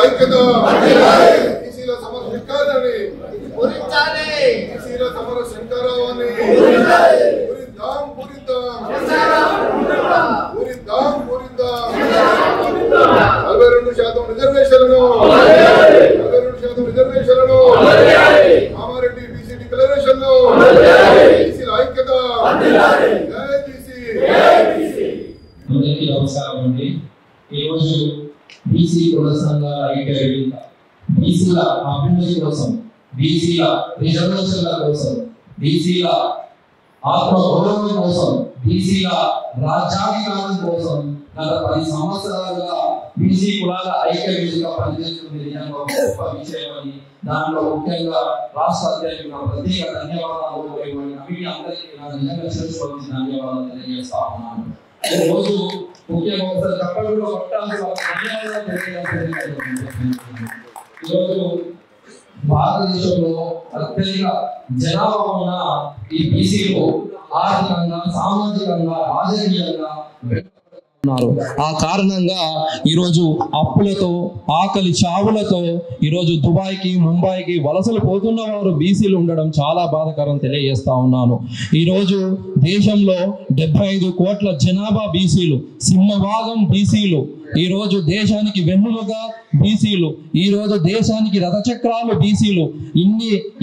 ఐక్యత బీసీల సమర శంకరాన్ని బీసీల సమర శంకరాన్ని పూరిద్దాం పూరిద్దాం 42% రిజర్వేషన్లను కామారెడ్డి బీసీ డిక్లరేషన్ లో బీసీల ఐక్యత అందరికీ నమస్కారం అండి. ఈరోజు బీసీ కుల సంఘాల ఐక్యత, బీసీల అభ్యున్నతి కోసం, బీసీల రిజర్వేషన్ల కోసం, బీసీల ఆత్మ గౌరవం కోసం, బీసీల రాజ్యాధికారం కోసం గత 10 సంవత్సరాలుగా బీసీ కులాల ఐక్యవేదిక పనిచేస్తుంది. గొప్ప విషయం అని దాంట్లో ముఖ్యంగా రాష్ట్ర అధ్యక్షులకు ప్రత్యేక ధన్యవాదాలు. కమిటీ అందరికీ నా నిజంగా చేసుకోవాల్సిన ధన్యవాదాలు తెలియజేస్తా ఉన్నాను. ఈరోజు ముఖ్యంగా ఒకసారి చెప్పడంలో ఈరోజు భారతదేశంలో అత్యధిక జనాభా ఉన్న ఈ బీసీలు ఆర్థికంగా, సామాజికంగా, రాజకీయంగా ఉన్నారు. ఆ కారణంగా ఈరోజు అప్పులతో, ఆకలి చావులతో ఈరోజు దుబాయ్కి, ముంబైకి వలసలు పోతున్న వారు బీసీలు ఉండడం చాలా బాధాకరం తెలియజేస్తా ఉన్నాను. ఈరోజు దేశంలో 75 కోట్ల జనాభా బీసీలు, సింహభాగం బీసీలు. ఈరోజు దేశానికి వెన్నులుగా బీసీలు, ఈరోజు దేశానికి రథచక్రాలు బీసీలు.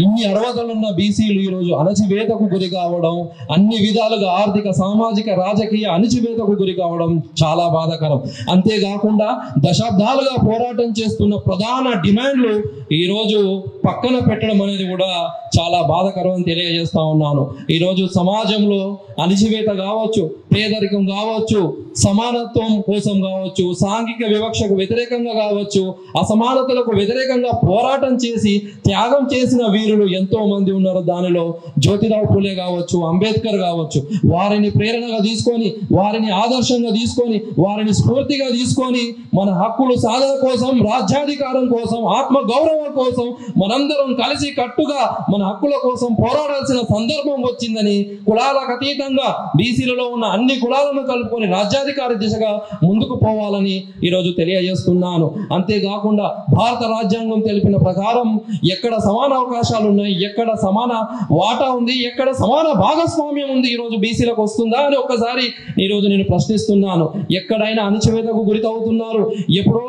ఇన్ని అర్హతలున్న బీసీలు ఈరోజు అణచివేతకు గురి కావడం, అన్ని విధాలుగా ఆర్థిక, సామాజిక, రాజకీయ అణచివేతకు గురి కావడం చాలా బాధాకరం. అంతేకాకుండా దశాబ్దాలుగా పోరాటం చేస్తున్న ప్రధాన డిమాండ్లు ఈరోజు పక్కన పెట్టడం అనేది కూడా చాలా బాధాకరం అని తెలియజేస్తా ఉన్నాను. ఈరోజు సమాజంలో అణచివేత కావచ్చు, పేదరికం కావచ్చు, సమానత్వం కోసం కావచ్చు, సాంఘిక వివక్షకు వ్యతిరేకంగా కావచ్చు, అసమానతలకు వ్యతిరేకంగా పోరాటం చేసి త్యాగం చేసిన వీరులు ఎంతో మంది ఉన్నారు. దానిలో జ్యోతిరావు పూలే కావచ్చు, అంబేద్కర్ కావచ్చు. వారిని ప్రేరణగా తీసుకొని, వారిని ఆదర్శంగా తీసుకొని, వారిని స్ఫూర్తిగా తీసుకొని మన హక్కులు సాధన కోసం, రాజ్యాధికారం కోసం, ఆత్మ గౌరవం కోసం మనందరం కలిసి కట్టుగా మన హక్కుల కోసం పోరాడాల్సిన సందర్భం వచ్చిందని, కులాలకు అతీతంగా బీసీలలో ఉన్న అన్ని కులాలను కలుపుకొని రాజ్యాధికార దిశగా ముందుకు పోవాలని ఈరోజు తెలియజేస్తున్నాను. అంతేకాకుండా భారత రాజ్యాంగం తెలిపిన ప్రకారం ఎక్కడ సమాన అవకాశాలు ఉన్నాయి, ఎక్కడ సమాన వాటా ఉంది, ఎక్కడ సమాన భాగస్వామ్యం ఉంది, ఈరోజు బీసీలకు వస్తుందా అని ఒక్కసారి ఈరోజు నేను ప్రశ్నిస్తున్నాను. ఎక్కడైనా అణచివేతకు గురితవుతున్నారు. ఎప్పుడో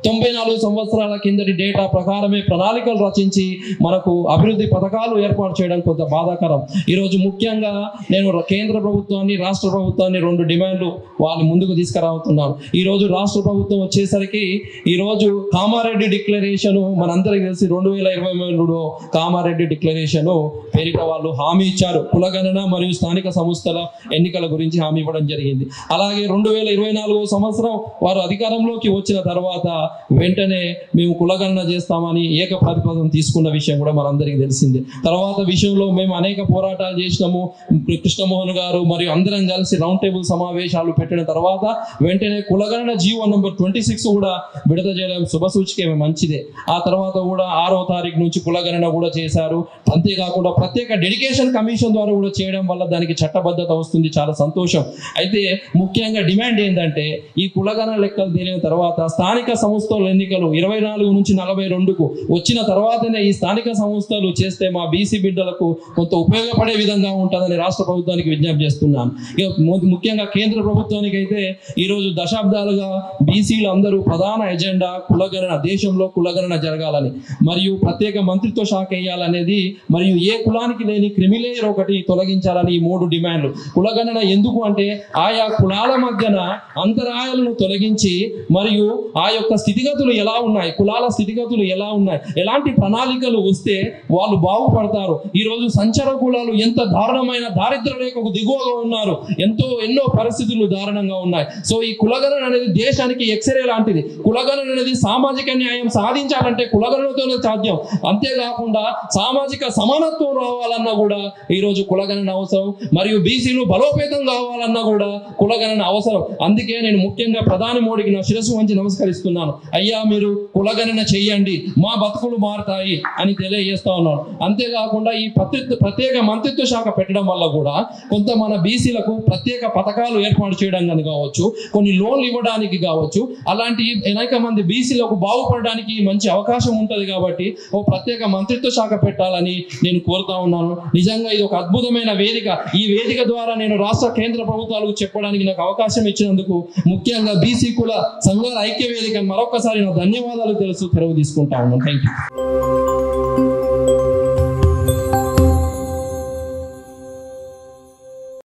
94 సంవత్సరాల కిందటి డేటా ప్రకారమే ప్రణాళికలు రచించి మనకు అభివృద్ధి పథకాలు ఏర్పాటు చేయడం కొంత బాధాకరం. ఈరోజు ముఖ్యంగా నేను కేంద్ర ప్రభుత్వాన్ని, రాష్ట్ర ప్రభుత్వాన్ని 2 డిమాండ్లు వాళ్ళు ముందుకు తీసుకురావుతున్నారు. ఈరోజు రాష్ట్ర ప్రభుత్వం వచ్చేసరికి ఈరోజు కామారెడ్డి డిక్లరేషన్ మనందరికీ తెలిసి 2023 కామారెడ్డి డిక్లరేషన్ పేరిట వాళ్ళు హామీ ఇచ్చారు. కులగణన మరియు స్థానిక సంస్థల ఎన్నికల గురించి హామీ ఇవ్వడం జరిగింది. అలాగే 2024 సంవత్సరం వారు అధికారంలోకి వచ్చిన తర్వాత వెంటనే మేము కులగణన చేస్తామని ఏకప్రతిపదం తీసుకున్న విషయం కూడా మనందరికీ తెలిసిందే. తర్వాత విషయంలో మేము అనేక పోరాటాలు చేసినాము. కృష్ణమోహన్ గారు మరియు అందరం కలిసి రౌండ్ టేబుల్ సమావేశాలు పెట్టిన తర్వాత వెంటనే కులగణన జీవో నంబర్ 26 కూడా విడుదల చేయడం శుభసూచిక, మంచిదే. ఆ తర్వాత కూడా 6వ తారీఖు నుంచి కులగణన కూడా చేశారు. అంతేకాకుండా ప్రత్యేక డెడికేషన్ కమిషన్ ద్వారా కూడా చేయడం వల్ల దానికి చట్టబద్ధత వస్తుంది, చాలా సంతోషం. అయితే ముఖ్యంగా డిమాండ్ ఏంటంటే ఈ కులగణన లెక్కలు తేలిన తర్వాత స్థానిక సంస్థల ఎన్నికలు 24 నుంచి 42కు వచ్చిన తర్వాతనే ఈ స్థానిక సంస్థలు చేస్తే మా బీసీ బిడ్డలకు కొంత ఉపయోగపడే విధంగా ఉంటుందని రాష్ట్ర ప్రభుత్వానికి విజ్ఞప్తి చేస్తున్నాను. ముఖ్యంగా కేంద్ర ప్రభుత్వానికి అయితే ఈరోజు దశాబ్దాలుగా బీసీలు అందరూ ప్రధాన ఎజెండా కులగణన, దేశంలో కులగణన జరగాలని మరియు ప్రత్యేక మంత్రిత్వ శాఖ వేయాలనేది, మరియు ఏ కులానికి లేని క్రిమిలేయర్ ఒకటి తొలగించాలని ఈ 3 డిమాండ్లు. కులగణన ఎందుకు అంటే ఆయా కులాల మధ్యన అంతరాయాలను తొలగించి మరియు ఆ యొక్క స్థితిగతులు ఎలా ఉన్నాయి, కులాల స్థితిగతులు ఎలా ఉన్నాయి, ఎలాంటి ప్రణాళికలు వస్తే వాళ్ళు బాగుపడతారు. ఈరోజు సంచార కులాలు ఎంత దారుణమైన దారిద్ర రేఖకు దిగువగా ఉన్నారు, ఎన్నో పరిస్థితులు దారుణంగా ఉన్నాయి. సో ఈ కులగణన అనేది దేశానికి ఎక్స్రే లాంటిది. కులగణన అనేది సామాజిక న్యాయం సాధించాలంటే కులగణనతోనే సాధ్యం. అంతేకాకుండా సామాజిక సమానత్వం రావాలన్నా కూడా ఈరోజు కులగణన అవసరం, మరియు బీసీలు బలోపేతం కావాలన్నా కూడా కులగణన అవసరం. అందుకే నేను ముఖ్యంగా ప్రధాని మోడీకి నా శిరస్సు వంచి నమస్కరిస్తున్నాను. అయ్యా మీరు కులగణన చెయ్యండి, మా బతుకులు మారుతాయి అని తెలియజేస్తా ఉన్నాను. అంతేకాకుండా ఈ ప్రత్యేక మంత్రిత్వ శాఖ పెట్టడం వల్ల కూడా కొంత మన బీసీలకు ప్రత్యేక పథకాలు ఏర్పాటు చేయడం కానీ కావచ్చు, కొన్ని లోన్లు ఇవ్వడానికి కావచ్చు, అలాంటి అనేక మంది బీసీలకు బాగుపడడానికి మంచి అవకాశం ఉంటుంది. కాబట్టి ఓ ప్రత్యేక మంత్రిత్వ శాఖ పెట్టాలని నేను కోరుతా ఉన్నాను. నిజంగా ఇది ఒక అద్భుతమైన వేదిక. ఈ వేదిక ద్వారా నేను రాష్ట్ర కేంద్ర ప్రభుత్వాలకు చెప్పడానికి నాకు అవకాశం ఇచ్చినందుకు ముఖ్యంగా బీసీ కుల సంఘాల ఐక్య వేదిక మరొకసారి నా ధన్యవాదాలు తెలుసు తెరవు తీసుకుంటా ఉన్నాను. Thank you.